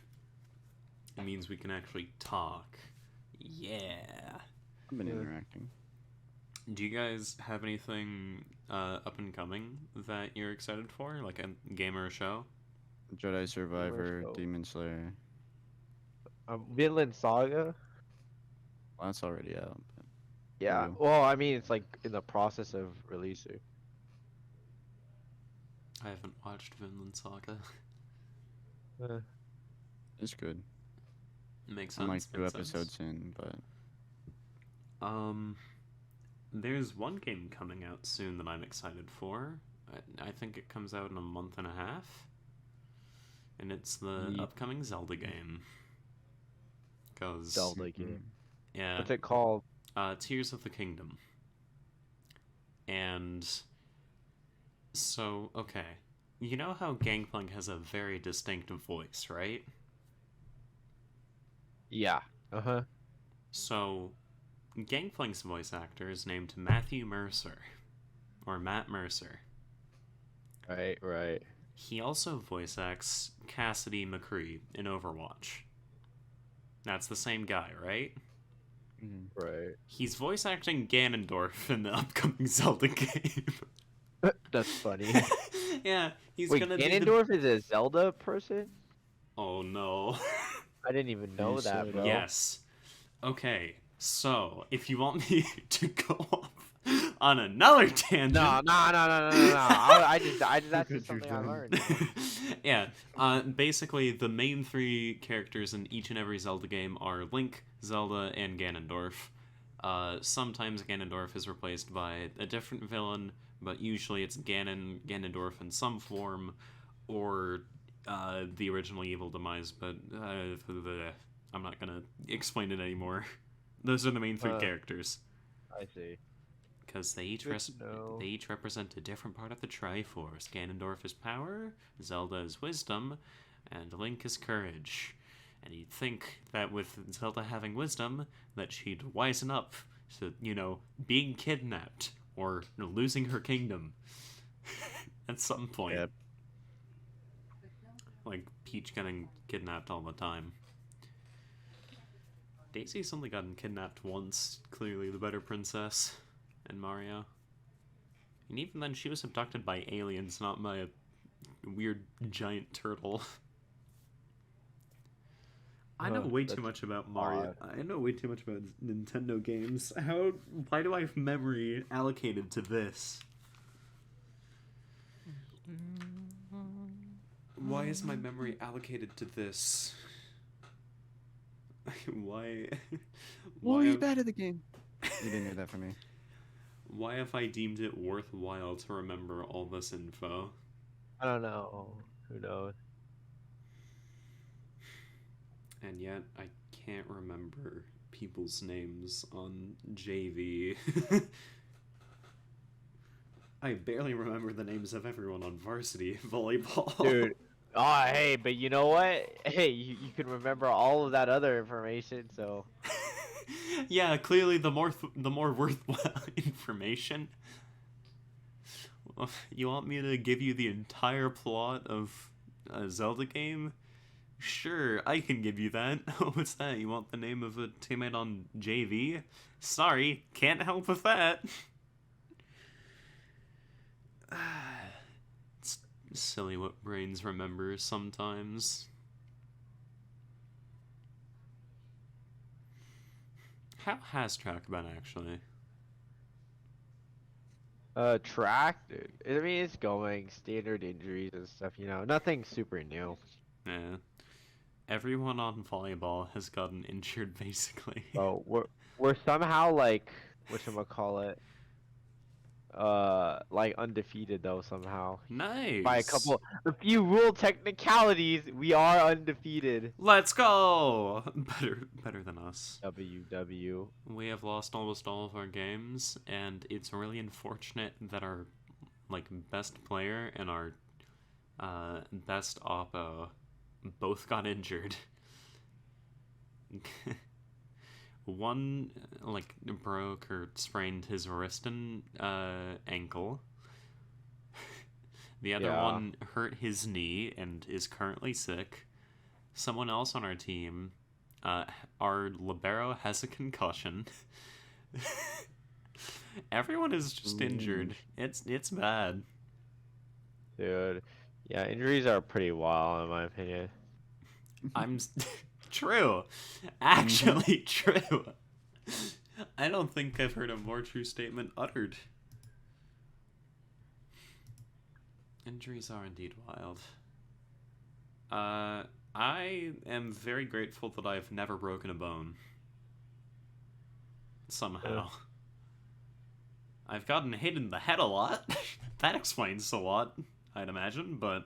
It means we can actually talk. Yeah. I've been Yeah. interacting. Do you guys have anything up and coming that you're excited for? Like a game or a show? Jedi Survivor, show. Demon Slayer. Vinland Saga. Well, that's already out. Yeah. Ooh. Well, I mean, it's like in the process of releasing. I haven't watched Vinland Saga. It's good. Makes I'm like sense. 2 makes episodes sense. in, but There's one game coming out soon that I'm excited for. I think it comes out in a month and a half. And it's the upcoming Zelda game. Cause Zelda game. yeah, What's it called? Tears of the Kingdom. And so, okay. You know how Gangplank has a very distinct voice, right? Yeah. Uh-huh. So, Gangplank's voice actor is named Matthew Mercer. Or Matt Mercer. Right. He also voice acts Cassidy McCree in Overwatch. That's the same guy, right? Right. He's voice acting Ganondorf in the upcoming Zelda game. That's funny. Yeah, he's Wait, gonna Ganondorf is a Zelda person? Oh no. I didn't even know You that, said bro. Yes. Okay, so if you want me to go off on another tangent. No. I just that's Look just at something you, I John. learned. Yeah. Basically, the main 3 characters in each and every Zelda game are Link, Zelda, and Ganondorf. Sometimes Ganondorf is replaced by a different villain, but usually it's Ganondorf in some form, or the original Evil Demise. But I'm not gonna explain it anymore. Those are the main 3 characters. I see. Because they each represent a different part of the Triforce. Ganondorf is power, Zelda is wisdom, and Link is courage. And you'd think that with Zelda having wisdom, that she'd wisen up to, being kidnapped or losing her kingdom at some point. Yep. Like Peach getting kidnapped all the time. Daisy's only gotten kidnapped once, clearly the better princess. And Mario. And even then, she was abducted by aliens, not by a weird giant turtle. I know way too much about Mario. I know way too much about Nintendo games. Why do I have memory allocated to this? Why is my memory allocated to this? Why? Well, you bad at the game. You didn't hear that from me. Why have I deemed it worthwhile to remember all this info? I don't know. Who knows? And yet, I can't remember people's names on JV. I barely remember the names of everyone on varsity volleyball. Dude. Oh, hey, but you know what? Hey, you can remember all of that other information, so. Yeah, clearly the more worthwhile information. You want me to give you the entire plot of a Zelda game? Sure, I can give you that. What's that? You want the name of a teammate on JV? Sorry, can't help with that. It's silly what brains remember sometimes. How has track been, actually? Track, dude. I mean, it's going standard injuries and stuff, you know. Nothing super new. Yeah. Everyone on volleyball has gotten injured, basically. Oh, we're somehow like whatchamacallit, like undefeated though somehow. By Nice! a few rule technicalities, we are undefeated. Let's go! Better than us. WW. We have lost almost all of our games, and it's really unfortunate that our best player and our best oppo both got injured. One broke or sprained his wrist and ankle. The other Yeah. one hurt his knee and is currently sick. Someone else on our team, our libero, has a concussion. Everyone is just injured. It's bad. Dude. Yeah, injuries are pretty wild in my opinion. True. Actually true. I don't think I've heard a more true statement uttered. Injuries are indeed wild. I am very grateful that I've never broken a bone. Somehow. I've gotten hit in the head a lot. That explains a lot, I'd imagine, but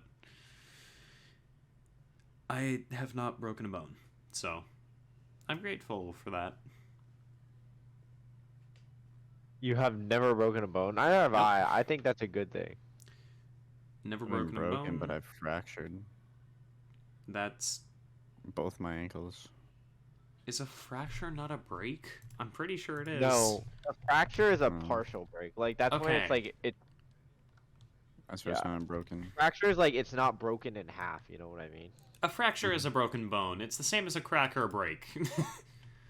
I have not broken a bone. So, I'm grateful for that. You have never broken a bone? Neither have Nope. I think that's a good thing. Never I've been broken a broken, bone. but I've fractured That's... both my ankles. Is a fracture not a break? I'm pretty sure it is. No, a fracture is a partial break. Like that's when it's Okay. like it. That's why it's not broken. Fracture is like it's not broken in half. You know what I mean? A fracture is a broken bone. It's the same as a crack or a break.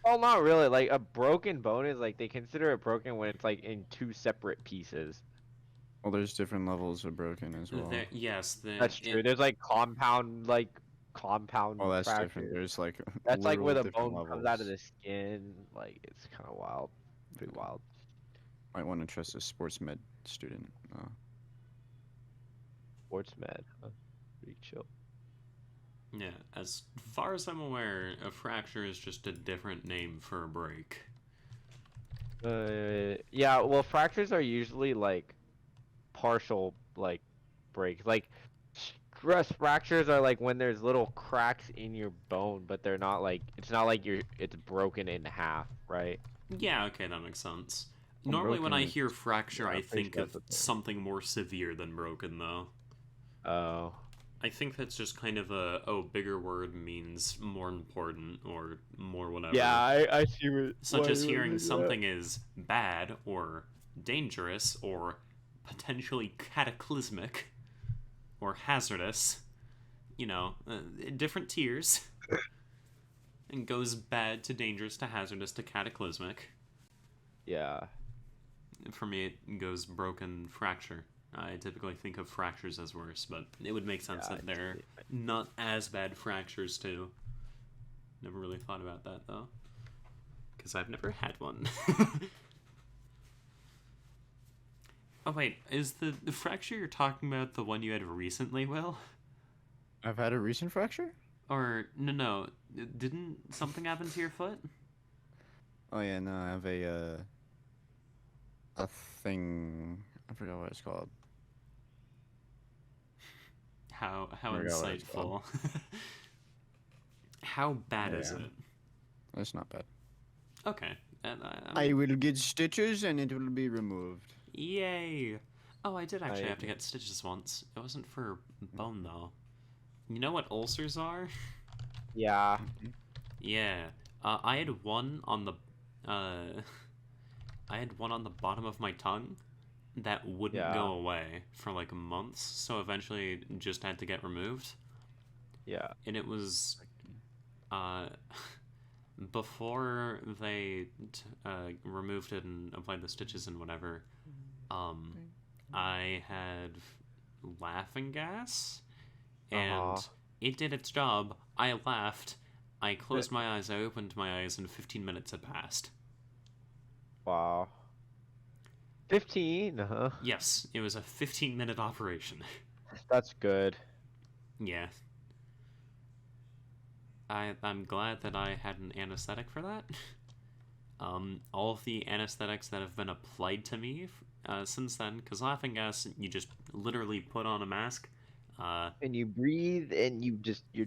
Well, not really. Like a broken bone is like they consider it broken when it's like in two separate pieces. Well, there's different levels of broken as well. Yes, That's true. There's like compound Oh, that's fracture. different. There's like That's like where the different bone levels. comes out of the skin. Like it's kind of wild, pretty wild. Might want to trust a sports med student. Sports med, huh? Pretty chill. Yeah, as far as I'm aware, a fracture is just a different name for a break. Yeah. Well, fractures are usually like partial like breaks. Like stress fractures are like when there's little cracks in your bone, but they're not like it's not like it's broken in half, right? Yeah, okay, that makes sense. Well, Normally when broken I hear fracture, yeah, I I'm pretty think sure of that's the thing. something more severe than broken, though. Oh. I think that's just kind of a bigger word means more important or more whatever. Yeah, I see what. Such as hearing something is bad or dangerous or potentially cataclysmic or hazardous. You know, different tiers. And goes bad to dangerous to hazardous to cataclysmic. Yeah. For me, it goes broken fracture. I typically think of fractures as worse, but it would make sense that they're not as bad fractures too. Never really thought about that though, because I've never had one. Oh wait, is the fracture you're talking about the one you had recently, Will? I've had a recent fracture? Or no, didn't something happen to your foot? Oh yeah, no, I have a thing. I forgot what it's called. How forgot what it's insightful. How bad is Yeah. it? It's not bad. Okay. I will get stitches and it will be removed. Yay! Oh, I did actually have to I get stitches once. It wasn't for bone, though. You know what ulcers are? yeah. Mhm. Yeah. I had one on the... Uh... I had one on the bottom of my tongue that wouldn't Yeah. go away for like months, so eventually it just had to get removed. Yeah. And it was... Uh... before they removed it and applied the stitches and whatever, um, I had laughing gas, Uh-huh. and it did its job. I laughed. I closed my eyes. I opened my eyes, and 15 minutes had passed. Wow. 15, huh? Yes, it was a 15-minute operation. That's good. Yeah. I'm glad that I had an anesthetic for that. All of the anesthetics that have been applied to me since then, because laughing gas, you just literally put on a mask. And you breathe and you just You're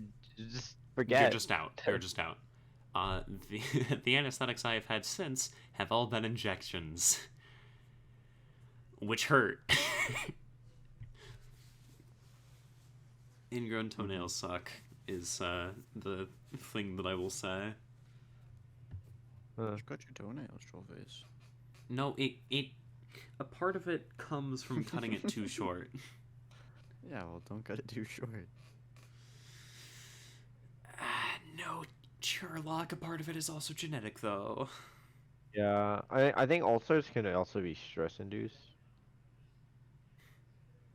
forget. just out. You're just out. The the anesthetics I have had since have all been injections, which hurt. Ingrown toenails suck. Is the thing that I will say. Huh. You got your toenails, Trollface. No, it a part of it comes from cutting it too short. Yeah, well, don't cut it too short. No, Sherlock. A part of it is also genetic, though. Yeah. I think ulcers can also be stress induced.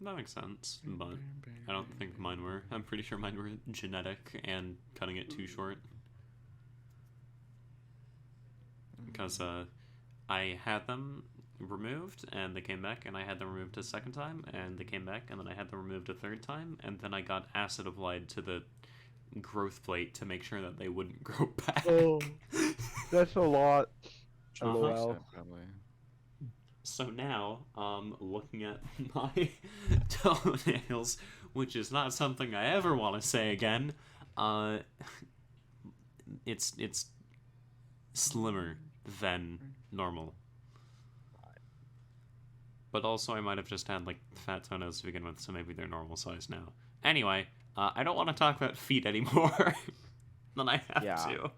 That makes sense, but I don't think mine were. I'm pretty sure mine were genetic and cutting it too short. Because I had them removed and they came back, and I had them removed a second time and they came back, and then I had them removed a third time, and then I got acid applied to the growth plate to make sure that they wouldn't grow back. Oh, that's a lot. Uh-huh. LOL. Probably. So now, looking at my toenails, which is not something I ever want to say again, it's slimmer than normal. But also, I might have just had like fat toenails to begin with, so maybe they're normal size now. Anyway, I don't want to talk about feet anymore than I have Yeah. to.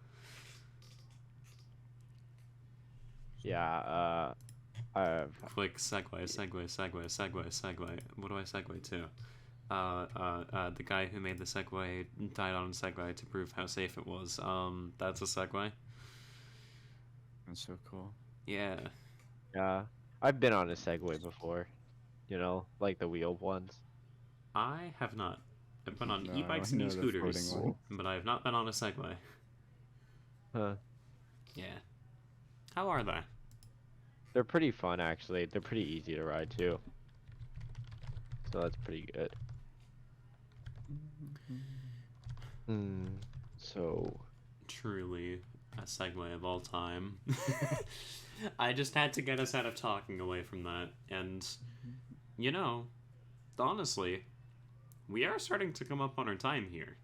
Yeah. Quick segue. What do I segue to? The guy who made the Segway died on a Segway to prove how safe it was. That's a Segway. That's so cool. Yeah. Yeah. I've been on a Segway before. You know, like the wheeled ones. I have not. I've been on No, e-bikes I and know the e-scooters, floating one. but I have not been on a Segway. Huh. Yeah. How are they? They're pretty fun, actually. They're pretty easy to ride, too. So that's pretty good. So... Truly a Segway of all time. I just had to get us out of talking away from that, and, you know, honestly, we are starting to come up on our time here.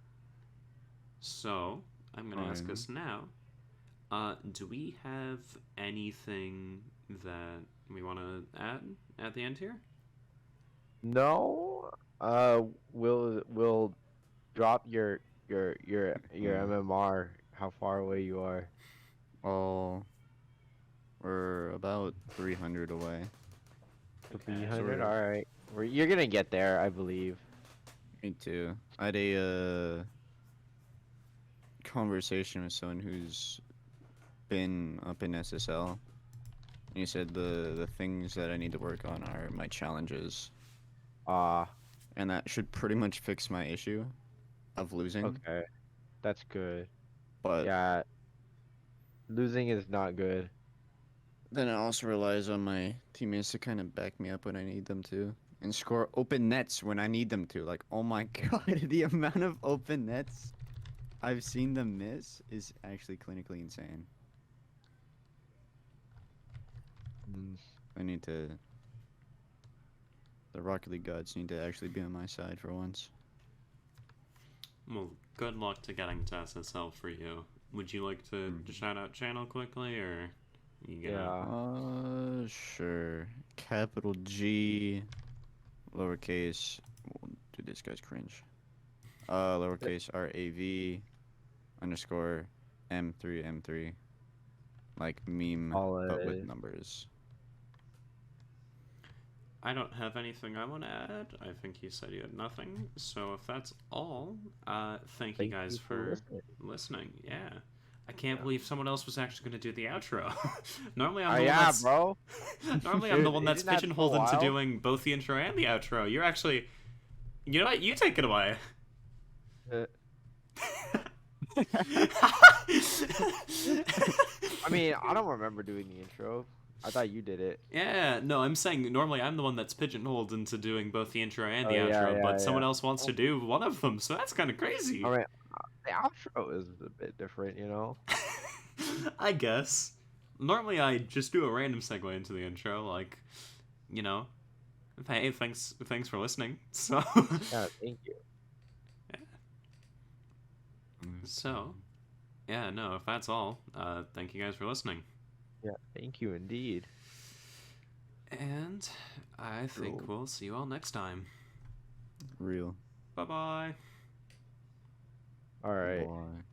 So, I'm going to ask us now, do we have anything that we want to add at the end here? No, we'll drop your MMR, how far away you are. Well, we're about 300 away. 300. Sort of. All right. You're gonna get there, I believe. Me too. I had a conversation with someone who's been up in SSL. And he said the things that I need to work on are my challenges. And that should pretty much fix my issue of losing. Okay, that's good. But Yeah, losing is not good. then it also relies on my teammates to kind of back me up when I need them to. And score open nets when I need them to. Like, oh my god, the amount of open nets I've seen them miss is actually clinically insane. I need to... The Rocket League gods need to actually be on my side for once. Well, good luck to getting to SSL for you. Would you like to shout out channel quickly, or you gonna... Yeah. Sure. Capital G lowercase. Dude, this guy's cringe. Lowercase RAV underscore M3M3. Like meme, but with Solid. numbers. I don't have anything I want to add. I think you said you had nothing. So if that's all, thank you Thank guys you for listening. listening. Yeah. I can't Yeah. believe someone else was actually going to do the outro. Normally Oh I'm the one yeah, that's bro. normally I'm the Dude, one that's isn't that so pigeonholed into wild? doing both the intro and the outro. You're actually, you know what? You take it away. Uh, I mean, I don't remember doing the intro. I thought you did it. Yeah, no, I'm saying normally I'm the one that's pigeonholed into doing both the intro and Oh the yeah, outro, but yeah, someone yeah. else wants to Oh, do one of them, so that's kind of crazy. I mean, the outro is a bit different, you know. I guess. Normally I just do a random segue into the intro, like, you know, hey, thanks for listening. So, Yeah, thank you. so, yeah, no, if that's all, thank you guys for listening. Yeah, thank you indeed. And I think Cool. we'll see you all next time. Real. Bye bye. All right. Bye.